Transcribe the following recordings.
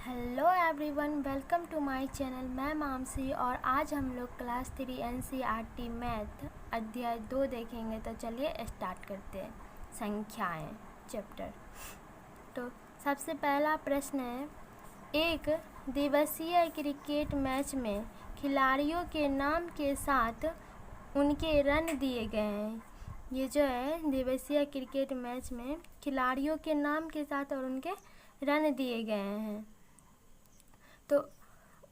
Hello everyone, welcome to my channel. मैं मामसी और आज हम लोग क्लास 3 NCERT मैथ अध्याय 2 देखेंगे। तो चलिए स्टार्ट करते हैं। संख्याएं चैप्टर। तो सबसे पहला प्रश्न है, एक दिवसीय क्रिकेट मैच में खिलाड़ियों के नाम के साथ उनके रन दिए गए हैं। ये जो है दिवसीय क्रिकेट मैच में खिलाड़ियों के नाम के साथ और उनके रन दिए गए हैं। तो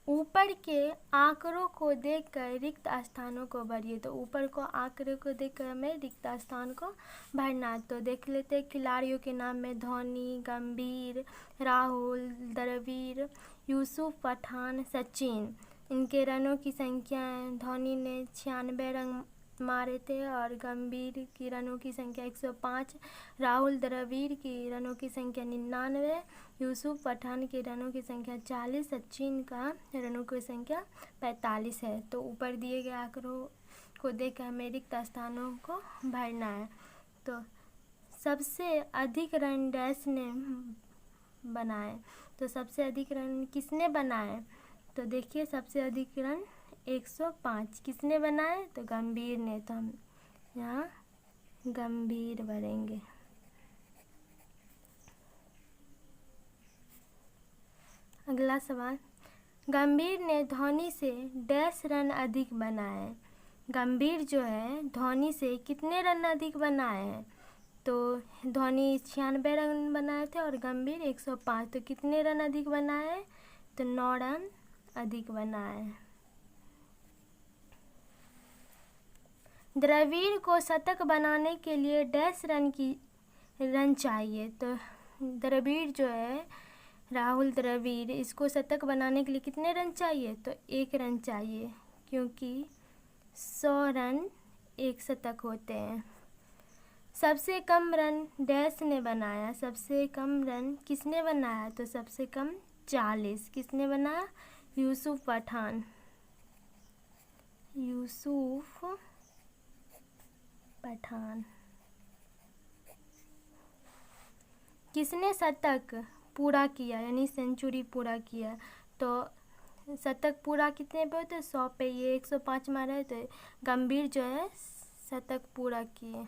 ऊपर के आंकड़ों को देखकर रिक्त स्थानों को भरिए। तो ऊपर को आंकड़े को देखकर हमें रिक्त स्थान को भरना। तो देख लेते हैं खिलाड़ियों के नाम में धोनी, गंभीर, राहुल, द्रविड़, यूसुफ पठान, सचिन। इनके रनों की संख्या है, धोनी ने 96 रन मारे थे और गंभीर की रनों की संख्या 105, राहुल द्रविड़ की रनों की संख्या 99, यूसुफ पठान के रनों की संख्या 40, सचिन का रनों की संख्या 45 है। तो ऊपर दिए गए आंकड़ों को देखकर हमें रिक्त स्थानों को भरना है। तो सबसे अधिक रन डैश ने बनाए। तो सबसे अधिक रन किसने बनाए? तो देखिए सबसे अधिक रन 105 किसने बनाए? तो गंभीर ने। तो हम यहाँ गंभीर भरेंगे। अगला सवाल, गंभीर ने धोनी से डैश रन अधिक बनाए। गंभीर जो है धोनी से कितने रन अधिक बनाए हैं? तो धोनी 96 रन बनाए थे और गंभीर 105। तो कितने रन अधिक बनाए? तो 9 रन अधिक बनाए। द्रविड़ को शतक बनाने के लिए डैश रन चाहिए। तो द्रविड़ जो है राहुल द्रविड़, इसको शतक बनाने के लिए कितने रन चाहिए? तो 1 रन चाहिए, क्योंकि 100 रन एक शतक होते हैं। सबसे कम रन डैश ने बनाया। सबसे कम रन किसने बनाया? तो सबसे कम 40 किसने बनाया? यूसुफ पठान। यूसुफ पठान। किसने शतक पूरा किया यानी सेंचुरी पूरा किया? तो शतक पूरा कितने पे होते? 100 पे। ये 105 मारा है, तो गंभीर जो है शतक पूरा किए।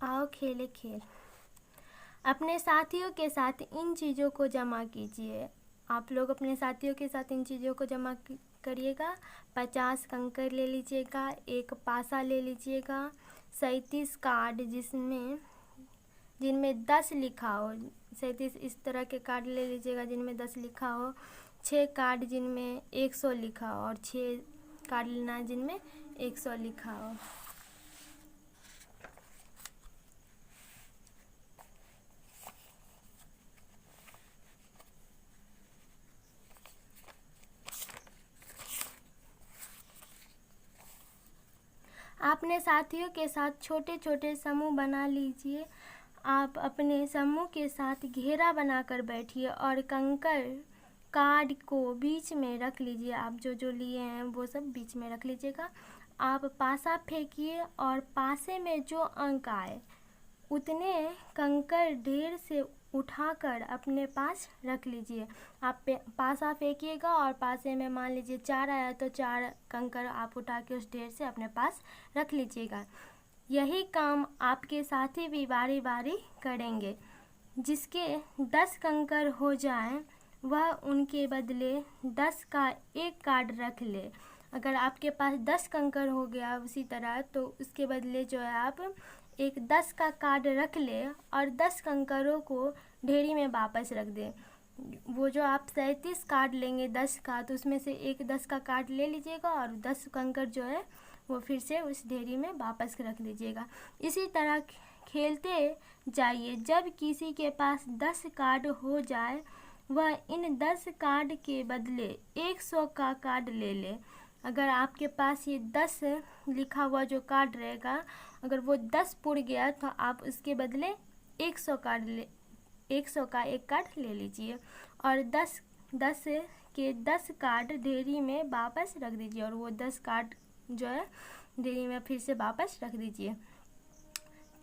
आओ खेले खेल। अपने साथियों के साथ इन चीज़ों को जमा कीजिए। आप लोग अपने साथियों के साथ इन चीज़ों को जमा करिएगा। 50 कंकर ले लीजिएगा, एक पासा ले लीजिएगा, 37 कार्ड जिनमें 10 लिखा हो। 37 इस तरह के कार्ड ले लीजिएगा जिनमें 10 लिखा हो। 6 कार्ड जिनमें 100 लिखा हो और 6 कार्ड लेना है जिनमें 100 लिखा हो। अपने साथियों के साथ छोटे छोटे समूह बना लीजिए। आप अपने समूह के साथ घेरा बनाकर बैठिए और कंकर कार्ड को बीच में रख लीजिए। आप जो लिए हैं वो सब बीच में रख लीजिएगा। आप पासा फेंकिए और पासे में जो अंक आए उतने कंकर ढेर से उठाकर अपने पास रख लीजिए। आप पासा फेंकिएगा और पासे में मान लीजिए 4 आया, तो 4 कंकर आप उठा के उस ढेर से अपने पास रख लीजिएगा। यही काम आपके साथी भी बारी बारी करेंगे। जिसके 10 कंकर हो जाएं वह उनके बदले 10 का एक कार्ड रख ले। अगर आपके पास 10 कंकर हो गया उसी तरह, तो उसके बदले जो है आप एक 10 का कार्ड रख ले और 10 कंकरों को ढेरी में वापस रख दें। वो जो आप 37 कार्ड लेंगे 10 का, तो उसमें से एक 10 का कार्ड ले लीजिएगा और 10 कंकर जो है वो फिर से उस ढेरी में वापस रख लीजिएगा। इसी तरह खेलते जाइए। जब किसी के पास 10 कार्ड हो जाए वह इन 10 कार्ड के बदले 100 का कार्ड ले ले। अगर आपके पास ये 10 लिखा हुआ जो कार्ड रहेगा, अगर वो 10 पुर गया तो आप उसके बदले 100 का एक कार्ड ले लीजिए और 10 के 10 कार्ड ढेरी में वापस रख दीजिए और वो 10 कार्ड जो है ढेरी में फिर से वापस रख दीजिए।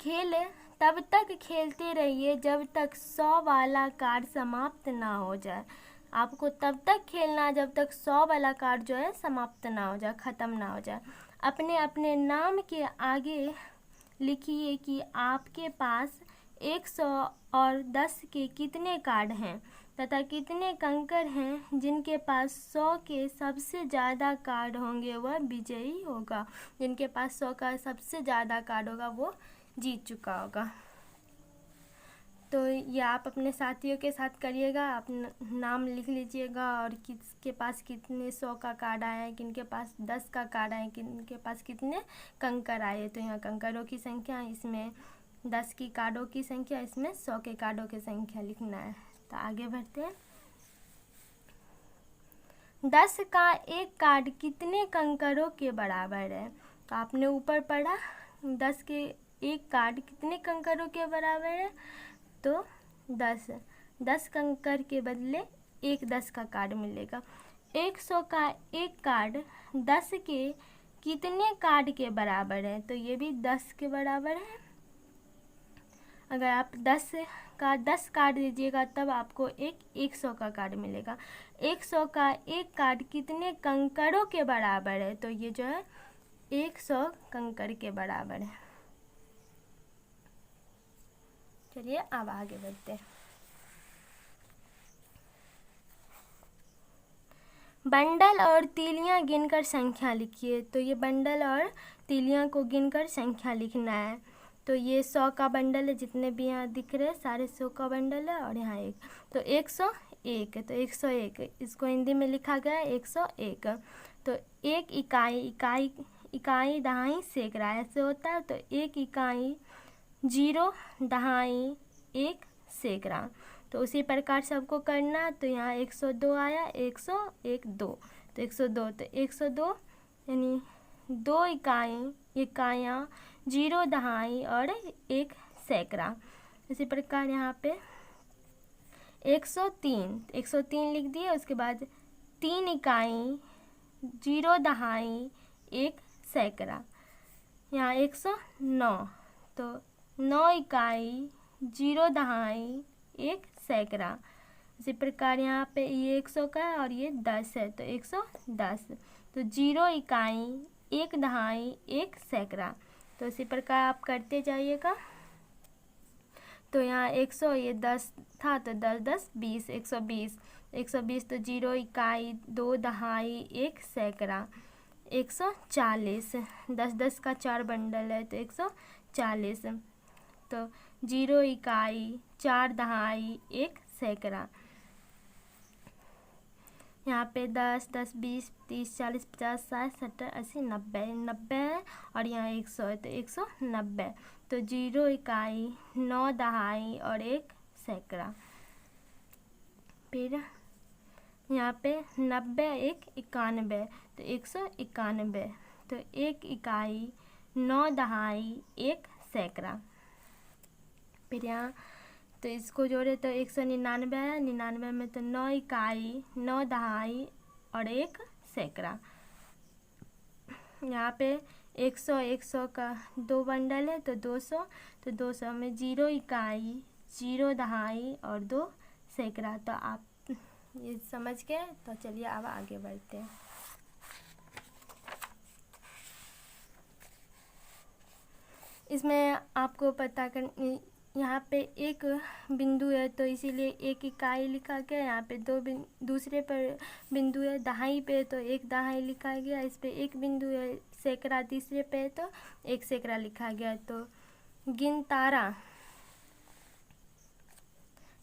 खेल तब तक खेलते रहिए जब तक 100 वाला कार्ड समाप्त ना हो जाए। आपको तब तक खेलना जब तक 100 वाला कार्ड जो है समाप्त ना हो जाए, ख़त्म ना हो जाए। अपने अपने नाम के आगे लिखिए कि आपके पास 100 और 10 के कितने कार्ड हैं तथा कितने कंकर हैं। जिनके पास 100 के सबसे ज़्यादा कार्ड होंगे वह विजयी होगा। जिनके पास 100 का सबसे ज़्यादा कार्ड होगा वो जीत चुका होगा। तो ये आप अपने साथियों के साथ करिएगा। आप नाम लिख लीजिएगा और किसके पास कितने 100 का कार्ड आया है, किनके पास 10 का कार्ड आया है, किनके पास कितने कंकर आए। तो यहाँ कंकरों की संख्या, इसमें 10 की कार्डों की संख्या, इसमें 100 के कार्डों की संख्या लिखना है। तो आगे बढ़ते हैं। 10 का एक कार्ड कितने कंकरों के बराबर है। तो आपने ऊपर पढ़ा 10 के एक कार्ड कितने कंकरों के बराबर है। तो 10 कंकर के बदले एक 10 का कार्ड मिलेगा। 100 का एक कार्ड 10 के कितने कार्ड के बराबर है। तो ये भी 10 के बराबर है। अगर आप 10 का 10 कार्ड दीजिएगा तब आपको एक 100 का कार्ड मिलेगा। 100 का एक कार्ड कितने कंकरों के बराबर है। तो ये जो है 100 कंकर के बराबर है। चलिए अब आगे बढ़ते हैं। बंडल और तीलियां गिनकर संख्या लिखिए। तो ये बंडल और तीलियां को गिनकर संख्या लिखना है। तो ये 100 का बंडल है, जितने भी यहाँ दिख रहे हैं सारे 100 का बंडल है। और यहाँ एक, तो 101 है। तो 101 इसको हिंदी में लिखा गया है 101। तो एक इकाई दहाई सैकड़ा ऐसे होता है। तो एक इकाई 0 दहाई 1 सैकड़ा। तो उसी प्रकार सबको करना। तो यहाँ 102 आया, 101 2, तो 102। तो 102 यानी 2 इकाइयाँ 0 दहाई और 1 सैकड़ा। इसी प्रकार यहाँ पे 103 लिख दिए। उसके बाद 3 इकाई 0 दहाई 1 सैकड़ा। यहाँ 109, तो 9 इकाई 0 दहाई 1 सैकड़ा। इसी प्रकार यहाँ पे ये 100 का है और ये 10 है। तो 110, तो 0 इकाई 1 दहाई 1 सैकड़ा। तो इसी प्रकार आप करते जाइएगा। तो यहाँ 100, ये 10 था तो 10 10 20, 120 तो 0 इकाई 2 दहाई 1 सैकड़ा। 140, 10 का 4 बंडल है। तो 140, तो 0 इकाई 4 दहाई 1 सैकड़ा। यहाँ पे 10 10 20 30 40 50 60 70 80 90 है। और यहाँ 100 है। तो 190, तो 0 इकाई 9 दहाई और 1 सैकड़ा। फिर यहाँ पे 90 1 91, तो 191, तो 1 इकाई 9 दहाई 1 सैकड़ा। फिर यहाँ तो इसको जोड़े तो 199 है। 99 में तो 9 इकाई 9 दहाई और 1 सैकड़ा। यहाँ पे 100 का 2 बंडल है। तो 200, तो 200 में 0 इकाई 0 दहाई और 2 सैकड़ा। तो आप ये समझ गए। तो चलिए अब आगे बढ़ते हैं। इसमें आपको पता कर, यहाँ पे एक बिंदु है तो इसीलिए 1 इकाई लिखा गया। यहाँ पे दूसरे पर बिंदु है दहाई पे, तो 1 दहाई लिखा गया। इस पे एक बिंदु है सैकड़ा तीसरे पे, तो 1 सैकड़ा लिखा गया। तो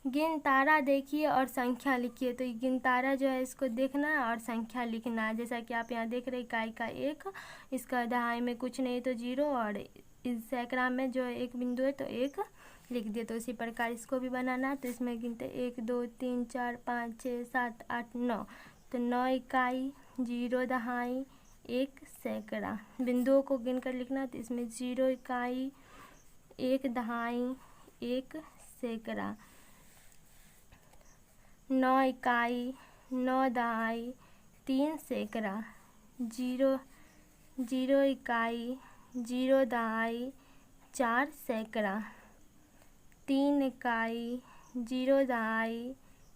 गिनतारा देखिए और संख्या लिखिए। तो गिनतारा जो है इसको देखना है और संख्या लिखना है। जैसा कि आप यहाँ देख रहे हैं इकाई का 1, इसका दहाई में कुछ नहीं तो 0, और इस सैकड़ा में जो एक बिंदु है तो 1 लिख दिए। तो इसी प्रकार इसको भी बनाना है। तो इसमें गिनते 1 2 3 4 5 6 7 8 9, तो 9 इकाई 0 दहाई 1 सैकड़ा। बिंदुओं को गिनकर लिखना। तो इसमें 0 इकाई 1 दहाई 1 सैकड़ा, 9 इकाई 9 दहाई 3 सैकड़ा, 0 इकाई 0 दहाई 4 सैकड़ा, 3 इकाई, 0 दहाई,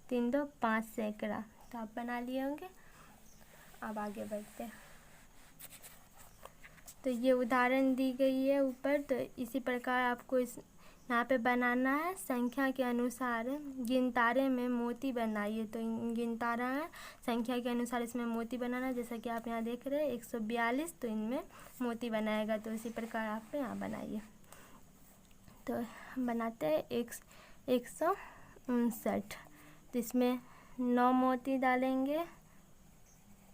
3 दो 5 सैकड़ा। तो आप बना लिए होंगे। अब आगे बढ़ते हैं। तो ये उदाहरण दी गई है ऊपर। तो इसी प्रकार आपको यहाँ पे बनाना है। संख्या के अनुसार गिनतारे में मोती बनाइए। तो गिनतारा है, संख्या के अनुसार इसमें मोती बनाना है। जैसा कि आप यहाँ देख रहे हैं 142, तो इनमें मोती बनाएगा। तो इसी प्रकार आप यहाँ बनाइए। तो हम बनाते हैं 159। तो इसमें 9 मोती डालेंगे।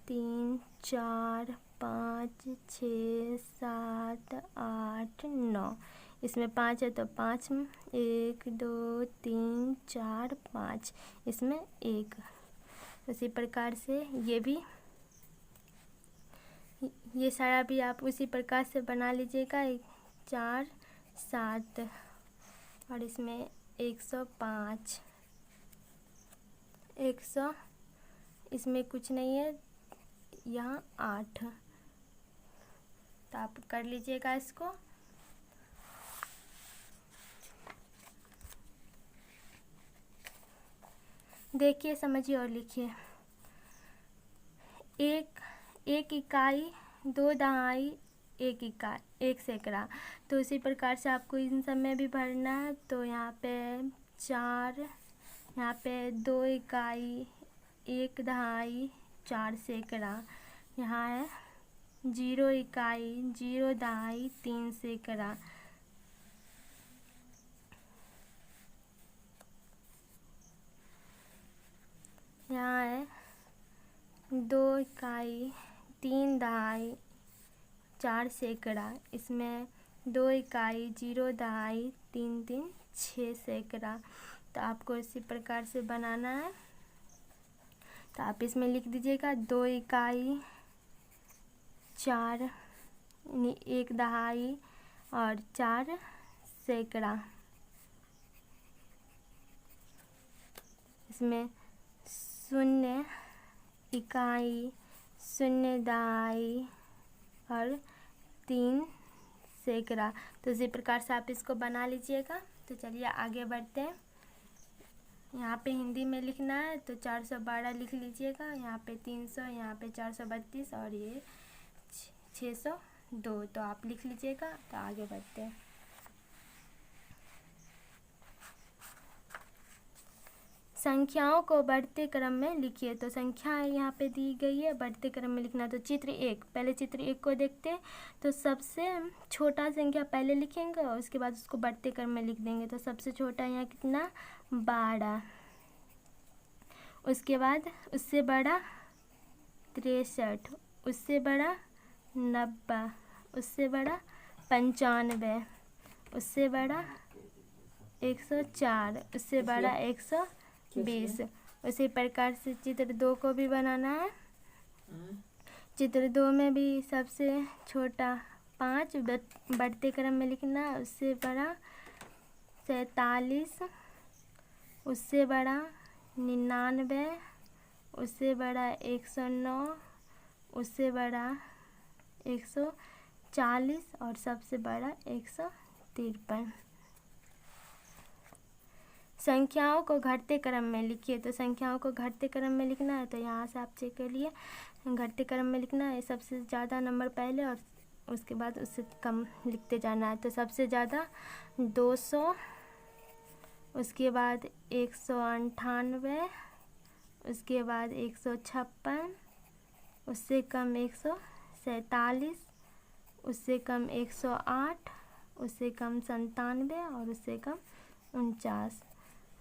3 4 5 6 7 8 9। इसमें 5 है तो 5, 1 2 3 4 5, इसमें 1। उसी प्रकार से ये सारा भी आप उसी प्रकार से बना लीजिएगा। 4 7 और इसमें 105, 100, इसमें कुछ नहीं है, यहाँ 8। तो आप कर लीजिएगा इसको। देखिए, समझिए और लिखिए। 1 इकाई, 2 दहाई, 1 इकाई, 1 सैकड़ा। तो इसी प्रकार से आपको इन सब में भी भरना है। तो यहाँ पे 4, यहाँ पे 2 इकाई, 1 दहाई, 4 सैकड़ा। यहाँ है 0 इकाई, 0 दहाई, 3 सैकड़ा। यहाँ है 2 इकाई, 3 दहाई, 4 सैकड़ा। इसमें 2 इकाई, 0 दहाई, 3 3 6 सैकड़ा। तो आपको इसी प्रकार से बनाना है। तो आप इसमें लिख दीजिएगा 2 इकाई, 4, 1 दहाई और 4 सैकड़ा। इसमें 0 इकाई, 0 दहाई और 3 सैकड़ा। तो इसी प्रकार से आप इसको बना लीजिएगा। तो चलिए आगे बढ़ते हैं। यहाँ पे हिंदी में लिखना है तो 412 लिख लीजिएगा। यहाँ पे 300, यहाँ पे 432 और ये 602। तो आप लिख लीजिएगा। तो आगे बढ़ते हैं। संख्याओं को बढ़ते क्रम में लिखिए। तो संख्या यहाँ पे दी गई है, बढ़ते क्रम में लिखना। तो चित्र 1, पहले चित्र 1 को देखते हैं। तो सबसे छोटा संख्या पहले लिखेंगे और उसके बाद उसको बढ़ते क्रम में लिख देंगे। तो सबसे छोटा यहाँ कितना, 12। उसके बाद उससे बड़ा 63, उससे बड़ा 90, उससे बड़ा 95, उससे बड़ा 104, उससे बड़ा 120। उसी प्रकार से चित्र 2 को भी बनाना है। चित्र 2 में भी सबसे छोटा 5, बढ़ते क्रम में लिखना है। उससे बड़ा 47, उससे बड़ा 99, उससे बड़ा 109, उससे बड़ा 140 और सबसे बड़ा 153। संख्याओं को घटते क्रम में लिखिए। तो संख्याओं को घटते क्रम में लिखना है। तो यहाँ से आप चेक कर लिए, घटते क्रम में लिखना है। सबसे ज़्यादा नंबर पहले और उसके बाद उससे कम लिखते जाना है। तो सबसे ज़्यादा 200, उसके बाद 198, उसके बाद 156, उससे कम 147, उससे कम 108, उससे कम 97 और उससे कम 49।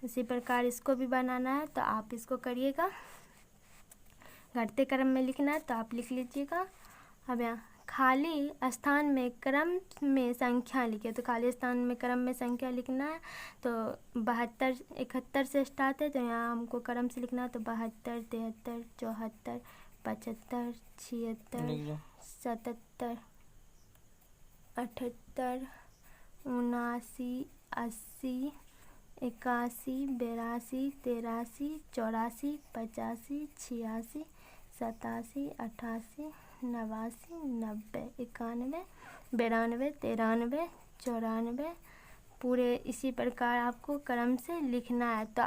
इसी प्रकार इसको भी बनाना है। तो आप इसको करिएगा। घटते क्रम में लिखना है तो आप लिख लीजिएगा। अब यहाँ खाली स्थान में क्रम में संख्या लिखिए। तो खाली स्थान में क्रम में संख्या लिखना है। तो 72 71 से स्टार्ट है। तो यहाँ हमको क्रम से लिखना है। तो 72 73 74 75 76 77 78 79 80 81 82 83 84 85 86 87 88 89 90 91 92 93 94। पूरे इसी प्रकार आपको क्रम से लिखना है। तो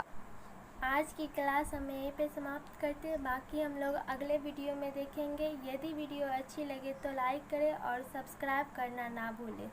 आज की क्लास हम यहीं पे समाप्त करते हैं, बाकी हम लोग अगले वीडियो में देखेंगे। यदि वीडियो अच्छी लगे तो लाइक करें और सब्सक्राइब करना ना भूलें।